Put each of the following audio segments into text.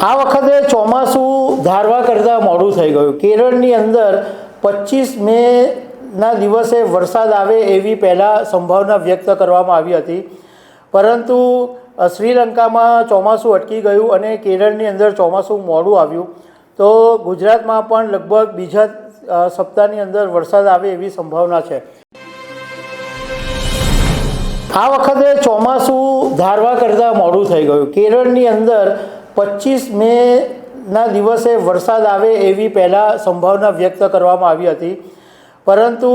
આ વખતે ચોમાસું ધારવા કરતાં મોડું થઈ ગયું. કેરળની અંદર 25 મેના દિવસે વરસાદ આવે એવી પહેલાં સંભાવના વ્યક્ત કરવામાં આવી હતી, પરંતુ શ્રીલંકામાં ચોમાસું અટકી ગયું અને કેરળની અંદર ચોમાસું મોડું આવ્યું. તો ગુજરાતમાં પણ લગભગ બીજા સપ્તાહની અંદર વરસાદ આવે એવી સંભાવના છે. આ વખતે ચોમાસું ધારવા કરતાં મોડું થઈ ગયું. કેરળની અંદર 25 મેના દિવસે વરસાદ આવે એવી પહેલાં સંભાવના વ્યક્ત કરવામાં આવી હતી, પરંતુ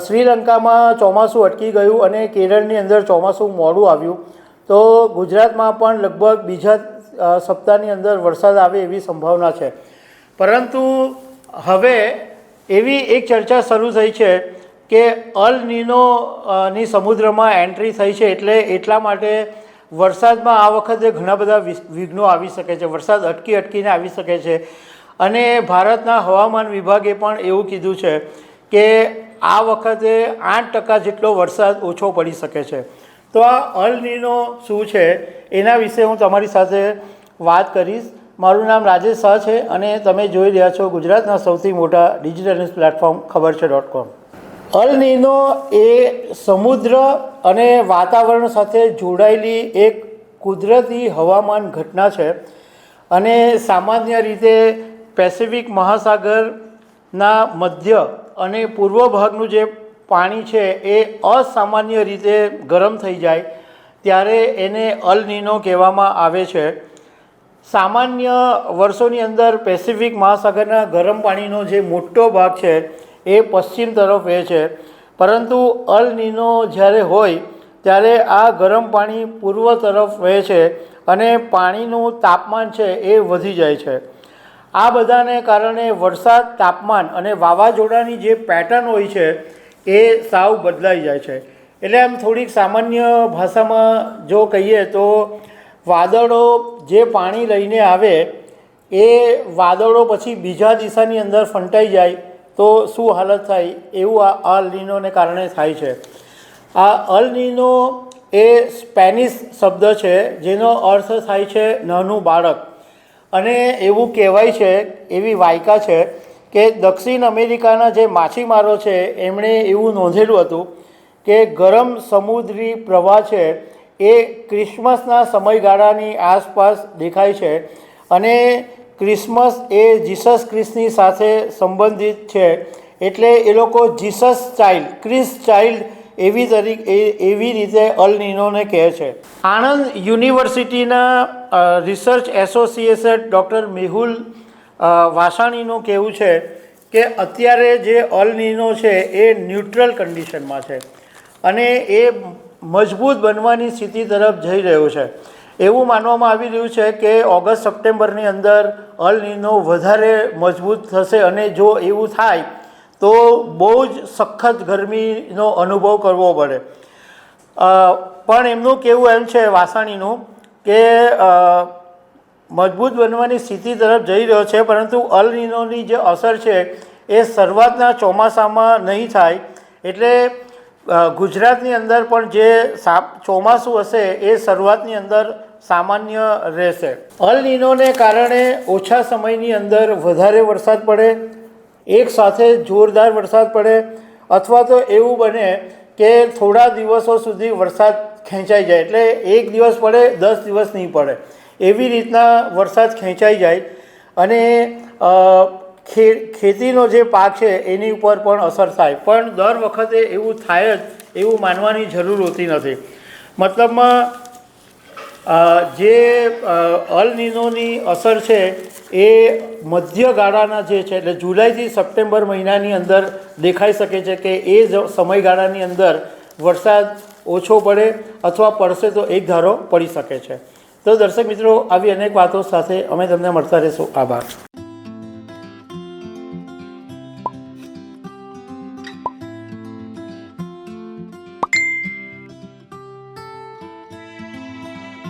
શ્રીલંકામાં ચોમાસું અટકી ગયું અને કેરળની અંદર ચોમાસું મોડું આવ્યું. તો ગુજરાતમાં પણ લગભગ બીજા સપ્તાહની અંદર વરસાદ આવે એવી સંભાવના છે. પરંતુ હવે એવી એક ચર્ચા શરૂ થઈ છે કે અલ નીનોની સમુદ્રમાં એન્ટ્રી થઈ છે, એટલા માટે વરસાદમાં આ વખતે ઘણા બધા વિઘ્નો આવી શકે છે. વરસાદ અટકીને આવી શકે છે અને ભારતના હવામાન વિભાગે પણ એવું કીધું છે કે આ વખતે 8% જેટલો વરસાદ ઓછો પડી શકે છે. તો આ અલ નીનો શું છે એના વિશે હું તમારી સાથે વાત કરીશ. મારું નામ રાજેશ શાહ છે અને તમે જોઈ રહ્યા છો ગુજરાતના સૌથી મોટા ડિજિટલ ન્યૂઝ પ્લેટફોર્મ ખબર છે.com. અલ નીનો એ સમુદ્ર અને વાતાવરણ સાથે જોડાયેલી એક કુદરતી હવામાન ઘટના છે અને સામાન્ય રીતે પેસિફિક મહાસાગરના મધ્ય અને પૂર્વ ભાગનું જે પાણી છે એ અસામાન્ય રીતે ગરમ થઈ જાય ત્યારે એને અલ નીનો કહેવામાં આવે છે. સામાન્ય વર્ષોની અંદર પેસિફિક મહાસાગરના ગરમ પાણીનો જે મોટો ભાગ છે એ પશ્ચિમ તરફ વહે છે, પરંતુ અલ નીનો જ્યારે હોય ત્યારે આ ગરમ પાણી પૂર્વ તરફ વહે છે અને પાણીનું તાપમાન છે એ વધી જાય છે. આ બધાને કારણે વરસાદ, તાપમાન અને વાવાઝોડાની જે પેટર્ન હોય છે એ સાવ બદલાઈ જાય છે. એટલે આમ થોડીક સામાન્ય ભાષામાં જો કહીએ તો વાદળો જે પાણી લઈને આવે એ વાદળો પછી બીજા દિશાની અંદર ફંટાઈ જાય તો શું હાલત થાય, એવું આ અલ નીનોને કારણે થાય છે. આ અલ નીનો એ સ્પેનિશ શબ્દ છે જેનો અર્થ થાય છે નાનું બાળક. અને એવું કહેવાય છે, એવી વાયકા છે કે દક્ષિણ અમેરિકાના જે માછીમારો છે એમણે એવું નોંધેલું હતું કે ગરમ સમુદ્રી પ્રવાહ છે એ ક્રિસમસના સમયગાળાની આસપાસ દેખાય છે અને ક્રિસમસ એ જીસસ ક્રિસ્ટની સાથે સંબંધિત છે, એટલે એ લોકો જીસસ ચાઇલ્ડ, ક્રિસ ચાઇલ્ડ એવી રીતે અલ નીનોને કહે છે. આણંદ યુનિવર્સિટીના રિસર્ચ એસોસિએટેડ ડૉક્ટર મેહુલ વાસાણીનું કહેવું છે કે અત્યારે જે અલ નીનો છે એ ન્યુટ્રલ કન્ડિશનમાં છે અને એ મજબૂત બનવાની સ્થિતિ તરફ જઈ રહ્યો છે. એવું માનવામાં આવી રહ્યું છે કે ઓગસ્ટ સપ્ટેમ્બરની અંદર અલ નીનો વધારે મજબૂત થશે અને જો એવું થાય તો બહુ જ સખત ગરમીનો અનુભવ કરવો પડે. પણ એમનું કહેવું એમ છે વાસાણીનું કે મજબૂત બનવાની સ્થિતિ તરફ જઈ રહ્યો છે, પરંતુ અલ નીનોની જે અસર છે એ શરૂઆતના ચોમાસામાં નહીં થાય. એટલે ગુજરાતની અંદર પણ જે ચોમાસું હશે એ શરૂઆતની અંદર સામાન્ય રહેશે. અલ નીનોને કારણે ઓછા સમયની અંદર વધારે વરસાદ પડે, એક સાથે જોરદાર વરસાદ પડે, અથવા તો એવું બને કે થોડા દિવસો સુધી વરસાદ ખેંચાઈ જાય, એટલે એક દિવસ પડે 10 દિવસ નહીં પડે, એવી રીતના વરસાદ ખેંચાઈ જાય અને ખેતીનો જે પાક છે એની ઉપર પણ અસર થાય. પણ દર વખતે એવું થાય જ એવું માનવાની જરૂર હોતી નથી. મતલબમાં જે અલ નીનોની અસર છે એ મધ્ય ગાળાના જે છે, એટલે જુલાઈથી સપ્ટેમ્બર મહિનાની અંદર દેખાઈ શકે છે કે એ સમયગાળાની અંદર વરસાદ ઓછો પડે અથવા પડશે તો એક ધારો પડી શકે છે. તો દર્શક મિત્રો, આવી અનેક વાતો સાથે અમે તમને મળતા રહીશું. આભાર.